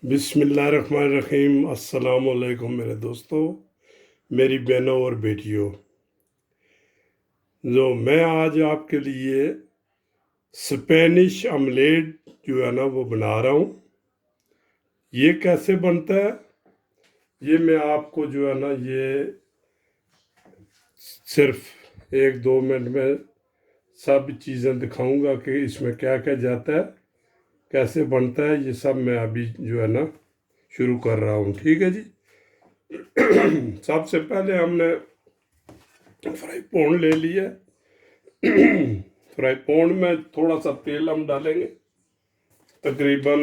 बिस्मिल्लाहिर्रहमानिर्रहीम। अस्सलाम वालेकुम मेरे दोस्तों, मेरी बहनों और बेटियों। जो मैं आज आपके लिए स्पेनिश ऑमलेट जो है ना वो बना रहा हूँ। ये कैसे बनता है ये मैं आपको जो है ना ये सिर्फ 1-2 मिनट में सब चीज़ें दिखाऊंगा कि इसमें क्या क्या जाता है, कैसे बनता है। ये सब मैं अभी जो है ना शुरू कर रहा हूँ। ठीक है जी। सबसे पहले हमने फ्राई पैन ले लिया। फ्राई पैन में थोड़ा सा तेल हम डालेंगे, तकरीबन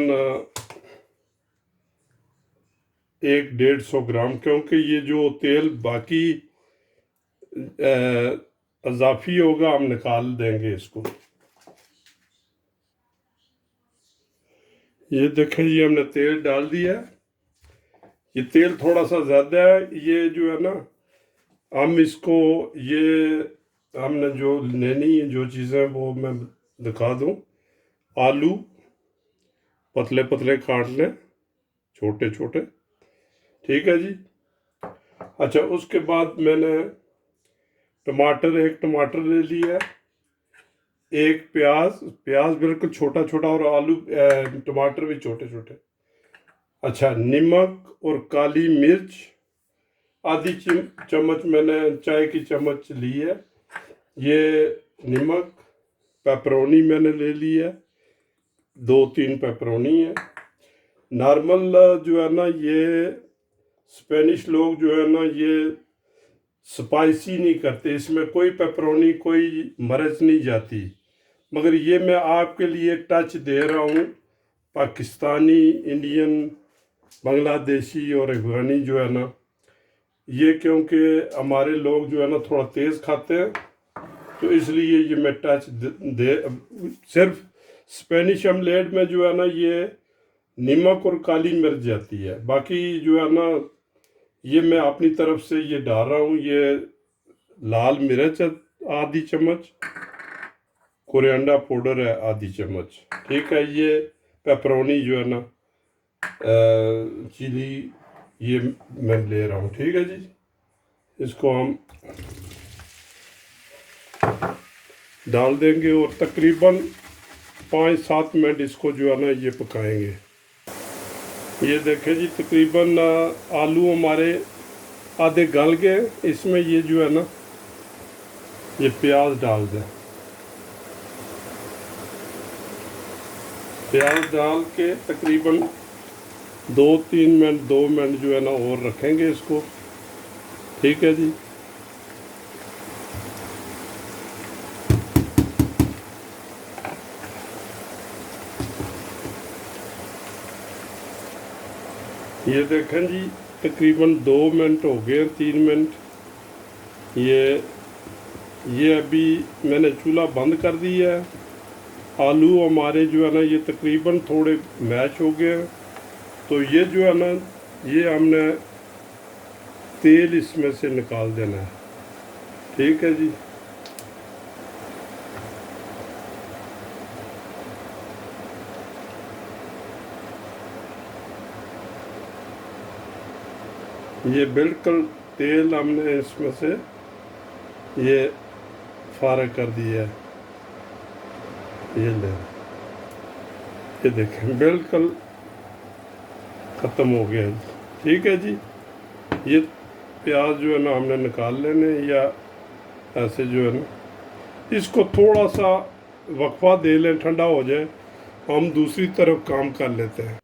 100-150 ग्राम, क्योंकि ये जो तेल बाकी अजाफी होगा हम निकाल देंगे इसको। ये देखें जी, हमने तेल डाल दिया। ये तेल थोड़ा सा ज़्यादा है। ये जो है ना हम इसको ये हमने जो लेनी है जो चीज़ें वो मैं दिखा दूँ। आलू पतले पतले काट लें, छोटे छोटे। ठीक है जी। अच्छा, उसके बाद मैंने एक टमाटर ले लिया, एक प्याज प्याज बिल्कुल छोटा छोटा, और आलू टमाटर भी छोटे छोटे। अच्छा, नमक और काली मिर्च आधी चम्मच मैंने चाय की चम्मच ली है। ये नमक, पेपरोनी मैंने ले ली है, 2-3 पेपरोनी है। नॉर्मल जो है ना ये स्पेनिश लोग जो है ना ये स्पाइसी नहीं करते, इसमें कोई पेपरोनी कोई मिर्च नहीं जाती। मगर ये मैं आपके लिए टच दे रहा हूँ, पाकिस्तानी, इंडियन, बांग्लादेशी और अफगानी जो है ना ये, क्योंकि हमारे लोग जो है ना थोड़ा तेज़ खाते हैं, तो इसलिए ये मैं टच सिर्फ स्पेनिश ऑमलेट में जो है ना ये नमक और काली मिर्च जाती है। बाकी जो है ना ये मैं अपनी तरफ से ये डाल रहा हूँ। ये लाल मिर्च है आधी चम्मच, कोरिएंडर पाउडर है आधी चम्मच। ठीक है। ये पेपरोनी जो है ना चिली ये मैं ले रहा हूँ। ठीक है जी। इसको हम डाल देंगे और तकरीबन 5-7 मिनट इसको जो है ना ये पकाएंगे। ये देखें जी, तकरीबन आलू हमारे आधे गल गए। इसमें ये जो है ना ये प्याज डाल दें। प्याज डाल के तकरीबन 2 मिनट जो है ना और रखेंगे इसको। ठीक है जी। ये देखें जी, तकरीबन 2 मिनट हो गए, 3 मिनट। ये अभी मैंने चूल्हा बंद कर दिया है। आलू हमारे जो है ना ये तकरीबन थोड़े मैश हो गए हैं। तो ये जो है ना ये हमने तेल इसमें से निकाल देना है। ठीक है जी। ये बिल्कुल तेल हमने इसमें से ये फारग कर दिया है। ये ले, ये देखें बिल्कुल ख़त्म हो गया। ठीक है जी। ये प्याज जो है ना हमने निकाल लेने, या ऐसे जो है ना इसको थोड़ा सा वक्फा दे लें, ठंडा हो जाए, हम दूसरी तरफ काम कर लेते हैं।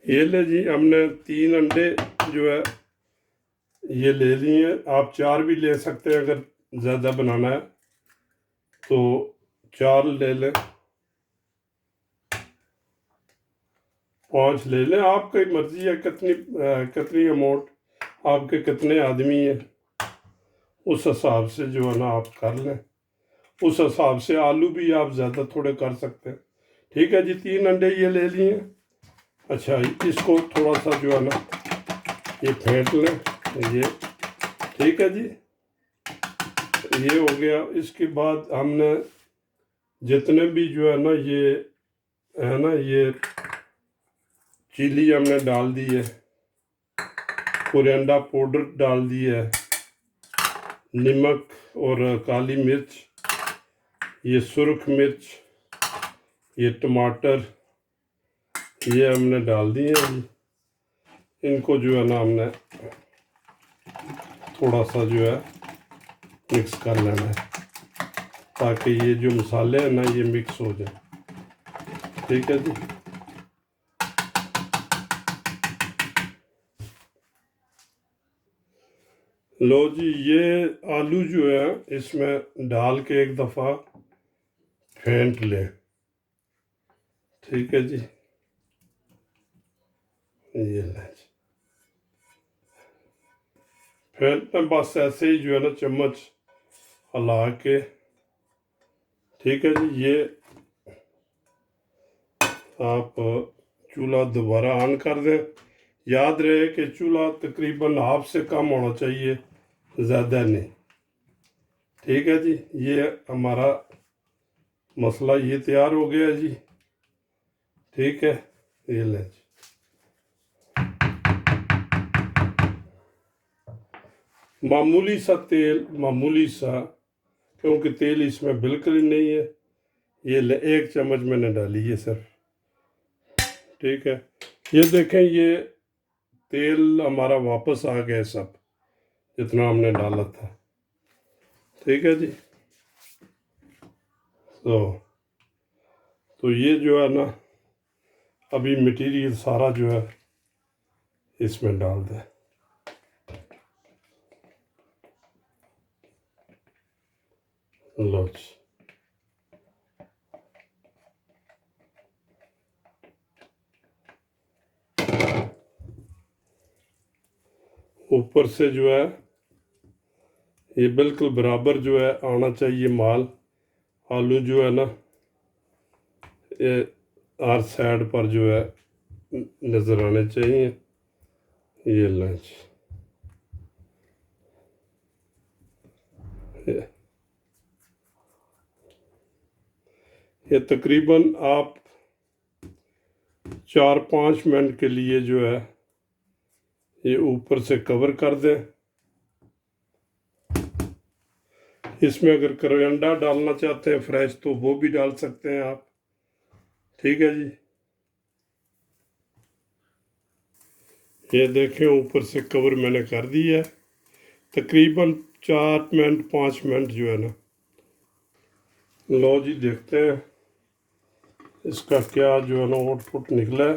ये ले जी, हमने 3 अंडे जो है ये ले लिए। आप 4 भी ले सकते हैं, अगर ज़्यादा बनाना है तो 4 ले लें, 5 ले लें। आपकी मर्ज़ी है कितनी अमाउंट, आपके कितने आदमी हैं उस हिसाब से जो है ना आप कर लें। उस हिसाब से आलू भी आप ज़्यादा थोड़े कर सकते हैं। ठीक है जी। 3 अंडे ये ले लिए। अच्छा, इसको थोड़ा सा जो है ना ये फेंट लें। ये ठीक है जी। ये हो गया। इसके बाद हमने जितने भी जो है ना ये है ना ये चिली हमने डाल दी है, कोरिएंडर पाउडर डाल दी है, नमक और काली मिर्च, ये सुर्ख मिर्च, ये टमाटर, ये हमने डाल दिए हैं। इनको जो है ना हमने थोड़ा सा जो है मिक्स कर लेना है, ताकि ये जो मसाले हैं ना ये मिक्स हो जाए। ठीक है जी। लो जी, ये आलू जो है इसमें डाल के एक दफ़ा फेंट लें। ठीक है जी, ये लें जी, फेंटना बस ऐसे ही जो है ना चम्मच हिला के। ठीक है जी, ये आप चूल्हा दोबारा ऑन कर दें। याद रहे कि चूल्हा तकरीबन हाफ से कम होना चाहिए, ज़्यादा नहीं। ठीक है जी, ये हमारा मसला ये तैयार हो गया जी। ठीक है, ये लें जी। मामूली सा तेल, मामूली सा, क्योंकि तेल इसमें बिल्कुल ही नहीं है। ये ले, 1 चम्मच मैंने डाली है सिर्फ। ठीक है, ये देखें, ये तेल हमारा वापस आ गया सब, जितना हमने डाला था। ठीक है जी। तो ये जो है ना, अभी मटेरियल सारा जो है इसमें डाल दें। लो जी, ऊपर से जो है ये बिल्कुल बराबर जो है आना चाहिए माल। आलू जो है ना ये हर साइड पर जो है नज़र आने चाहिए। ये लंच ये तकरीबन आप 4-5 मिनट के लिए जो है ये ऊपर से कवर कर दें। इसमें अगर कोरिएंडर डालना चाहते हैं फ्रेश तो वो भी डाल सकते हैं आप। ठीक है जी, ये देखें ऊपर से कवर मैंने कर दी है। तकरीबन 4 मिनट 5 मिनट जो है ना। लो जी, देखते हैं इसका क्या जो है ना आउटपुट निकला है।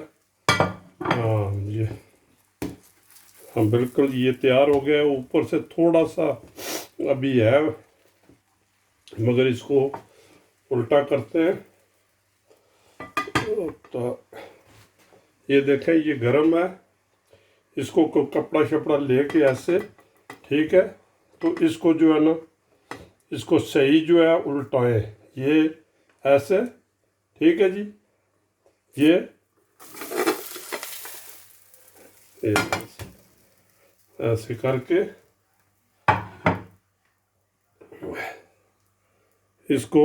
हाँ जी, हाँ बिल्कुल ये तैयार हो गया है। ऊपर से थोड़ा सा अभी है, मगर इसको उल्टा करते हैं तो ये देखें ये गर्म है। इसको कपड़ा शपड़ा लेके ऐसे, ठीक है, तो इसको जो है ना इसको सही जो है उल्टाएं, ये ऐसे। ठीक है जी, ये ऐसे करके इसको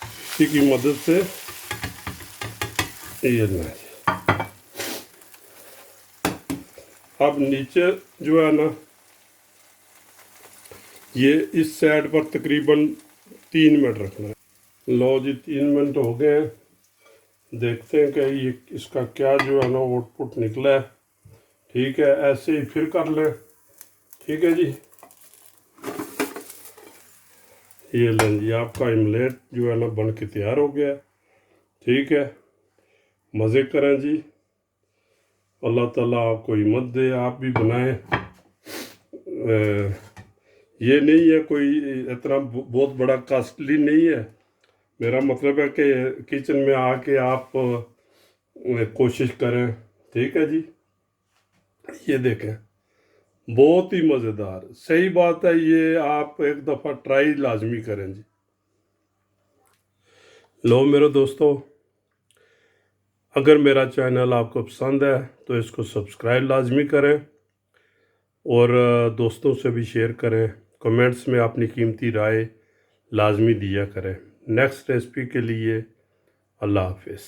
इसी की मदद से ये लें। अब नीचे जो है ना ये इस साइड पर तकरीबन 3 मिनट रखना है। लो जी, 3 मिनट हो गए हैं। देखते हैं कि ये इसका क्या जो है ना आउटपुट निकला है। ठीक है, ऐसे ही फिर कर लें। ठीक है जी, ये लें जी, आपका ऑमलेट जो है ना बन के तैयार हो गया। ठीक है, मज़े करें जी। अल्लाह ताला आपको हिम्मत दे, आप भी बनाएं। ये नहीं है कोई इतना बहुत बड़ा कॉस्टली नहीं है। मेरा मतलब है कि किचन में आके आप कोशिश करें। ठीक है जी, ये देखें बहुत ही मज़ेदार, सही बात है। ये आप एक दफ़ा ट्राई लाजमी करें जी। लो मेरे दोस्तों, अगर मेरा चैनल आपको पसंद है तो इसको सब्सक्राइब लाजमी करें और दोस्तों से भी शेयर करें। कमेंट्स में अपनी कीमती राय लाजमी दिया करें। नेक्स्ट रेसिपी के लिए अल्लाह हाफिज़।